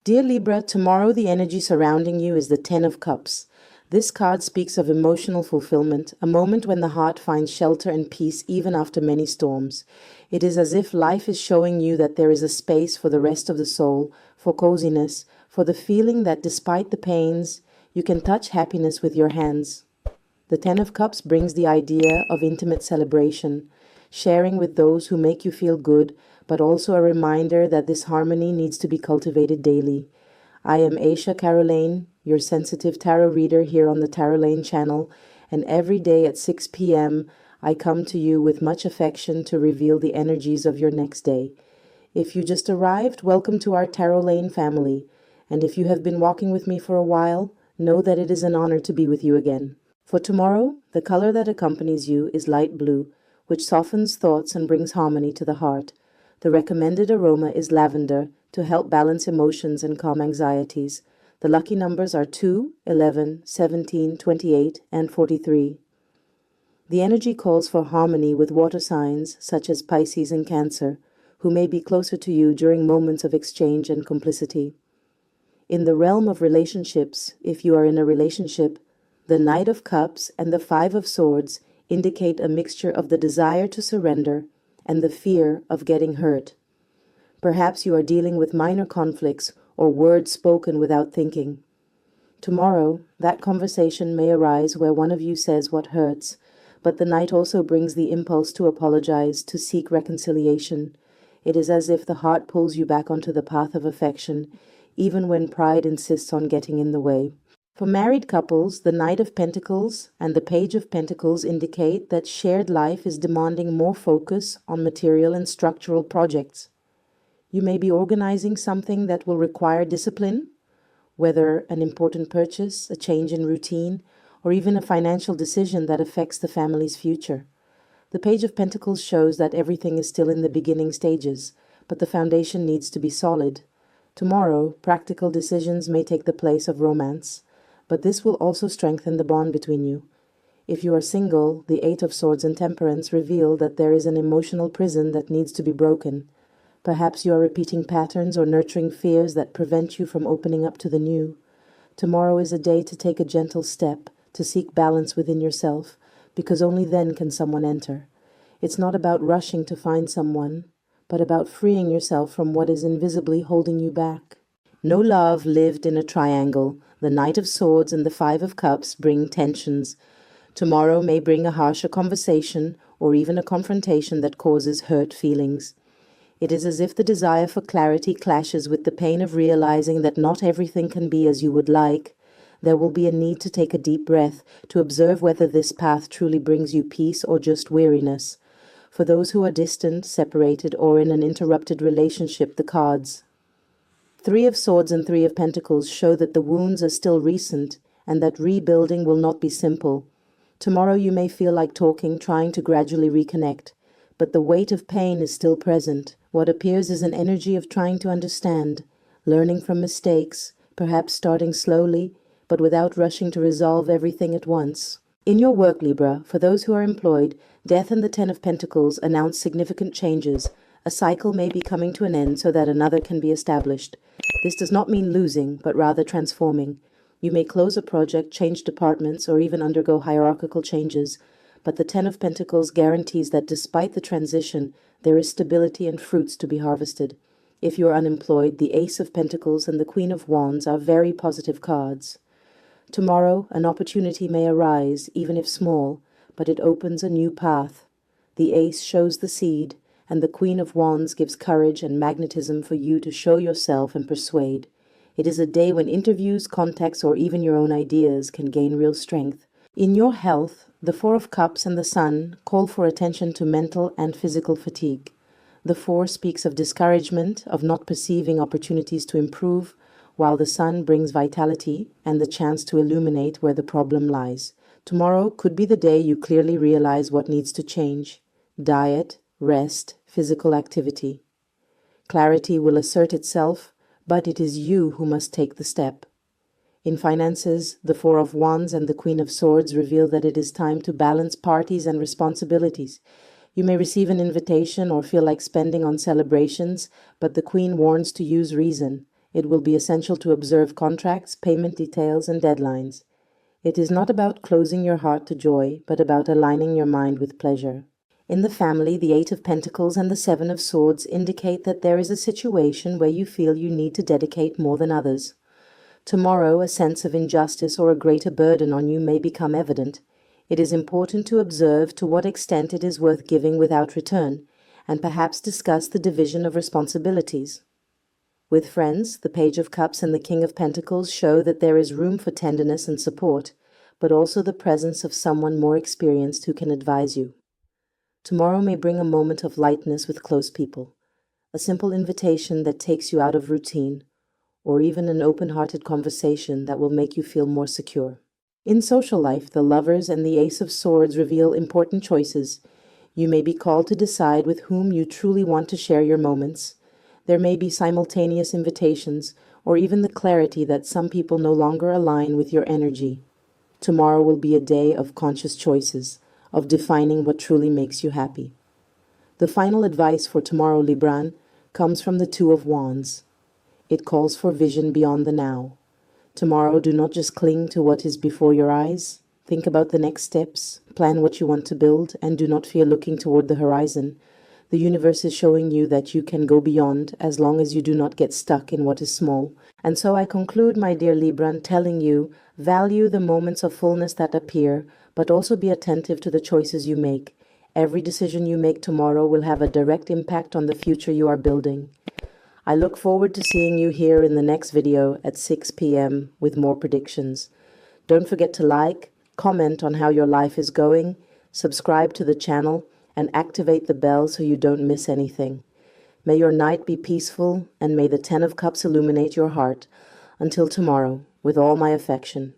Dear Libra, tomorrow the energy surrounding you is the Ten of Cups. This card speaks of emotional fulfillment, a moment when the heart finds shelter and peace even after many storms. It is as if life is showing you that there is a space for the rest of the soul, for coziness, for the feeling that despite the pains, you can touch happiness with your hands. The Ten of Cups brings the idea of intimate celebration, sharing with those who make you feel good, but also a reminder that this harmony needs to be cultivated daily. I am Aisha Caroline, your sensitive tarot reader here on the Tarolyne channel, and every day at 6 p.m. I come to you with much affection to reveal the energies of your next day. If you just arrived, welcome to our Tarolyne family, and if you have been walking with me for a while, know that it is an honor to be with you again. For tomorrow, the color that accompanies you is light blue, which softens thoughts and brings harmony to the heart. The recommended aroma is lavender to help balance emotions and calm anxieties. The lucky numbers are 2, 11, 17, 28, and 43. The energy calls for harmony with water signs such as Pisces and Cancer, who may be closer to you during moments of exchange and complicity. In the realm of relationships, if you are in a relationship, the Knight of Cups and the Five of Swords indicate a mixture of the desire to surrender and the fear of getting hurt. Perhaps you are dealing with minor conflicts or words spoken without thinking. Tomorrow, that conversation may arise where one of you says what hurts, but the Knight also brings the impulse to apologize, to seek reconciliation. It is as if the heart pulls you back onto the path of affection, even when pride insists on getting in the way. For married couples, the Knight of Pentacles and the Page of Pentacles indicate that shared life is demanding more focus on material and structural projects. You may be organizing something that will require discipline, whether an important purchase, a change in routine, or even a financial decision that affects the family's future. The Page of Pentacles shows that everything is still in the beginning stages, but the foundation needs to be solid. Tomorrow, practical decisions may take the place of romance, but this will also strengthen the bond between you. If you are single, the Eight of Swords and Temperance reveal that there is an emotional prison that needs to be broken. Perhaps you are repeating patterns or nurturing fears that prevent you from opening up to the new. Tomorrow is a day to take a gentle step, to seek balance within yourself, because only then can someone enter. It's not about rushing to find someone, but about freeing yourself from what is invisibly holding you back. No love lived in a triangle. The Knight of Swords and the Five of Cups bring tensions. Tomorrow may bring a harsher conversation or even a confrontation that causes hurt feelings. It is as if the desire for clarity clashes with the pain of realizing that not everything can be as you would like. There will be a need to take a deep breath to observe whether this path truly brings you peace or just weariness. For those who are distant, separated, or in an interrupted relationship, the cards Three of Swords and Three of Pentacles show that the wounds are still recent and that rebuilding will not be simple. Tomorrow you may feel like talking, trying to gradually reconnect, but the weight of pain is still present. What appears is an energy of trying to understand, learning from mistakes, perhaps starting slowly, but without rushing to resolve everything at once. In your work, Libra, for those who are employed, Death and the Ten of Pentacles announce significant changes. A cycle may be coming to an end so that another can be established. This does not mean losing, but rather transforming. You may close a project, change departments, or even undergo hierarchical changes, but the Ten of Pentacles guarantees that despite the transition, there is stability and fruits to be harvested. If you are unemployed, the Ace of Pentacles and the Queen of Wands are very positive cards. Tomorrow, an opportunity may arise, even if small, but it opens a new path. The Ace shows the seed, and the Queen of Wands gives courage and magnetism for you to show yourself and persuade. It is a day when interviews, contacts, or even your own ideas can gain real strength. In your health, the Four of Cups and the Sun call for attention to mental and physical fatigue. The Four speaks of discouragement, of not perceiving opportunities to improve, while the Sun brings vitality and the chance to illuminate where the problem lies. Tomorrow could be the day you clearly realize what needs to change. Diet, rest, physical activity. Clarity will assert itself, but it is you who must take the step. In finances, the Four of Wands and the Queen of Swords reveal that it is time to balance parties and responsibilities. You may receive an invitation or feel like spending on celebrations, but the Queen warns to use reason. It will be essential to observe contracts, payment details, and deadlines. It is not about closing your heart to joy, but about aligning your mind with pleasure. In the family, the Eight of Pentacles and the Seven of Swords indicate that there is a situation where you feel you need to dedicate more than others. Tomorrow, a sense of injustice or a greater burden on you may become evident. It is important to observe to what extent it is worth giving without return, and perhaps discuss the division of responsibilities. With friends, the Page of Cups and the King of Pentacles show that there is room for tenderness and support, but also the presence of someone more experienced who can advise you. Tomorrow may bring a moment of lightness with close people, a simple invitation that takes you out of routine, or even an open-hearted conversation that will make you feel more secure. In social life, the Lovers and the Ace of Swords reveal important choices. You may be called to decide with whom you truly want to share your moments. There may be simultaneous invitations, or even the clarity that some people no longer align with your energy. Tomorrow will be a day of conscious choices, of defining what truly makes you happy. The final advice for tomorrow, Libran, comes from the Two of Wands. It calls for vision beyond the now. Tomorrow, do not just cling to what is before your eyes. Think about the next steps, plan what you want to build, and do not fear looking toward the horizon. The universe is showing you that you can go beyond as long as you do not get stuck in what is small. And so I conclude, my dear Libran, telling you, value the moments of fullness that appear, but also be attentive to the choices you make. Every decision you make tomorrow will have a direct impact on the future you are building. I look forward to seeing you here in the next video at 6 p.m. with more predictions. Don't forget to like, comment on how your life is going, subscribe to the channel, and activate the bell so you don't miss anything. May your night be peaceful, and may the Ten of Cups illuminate your heart. Until tomorrow, with all my affection.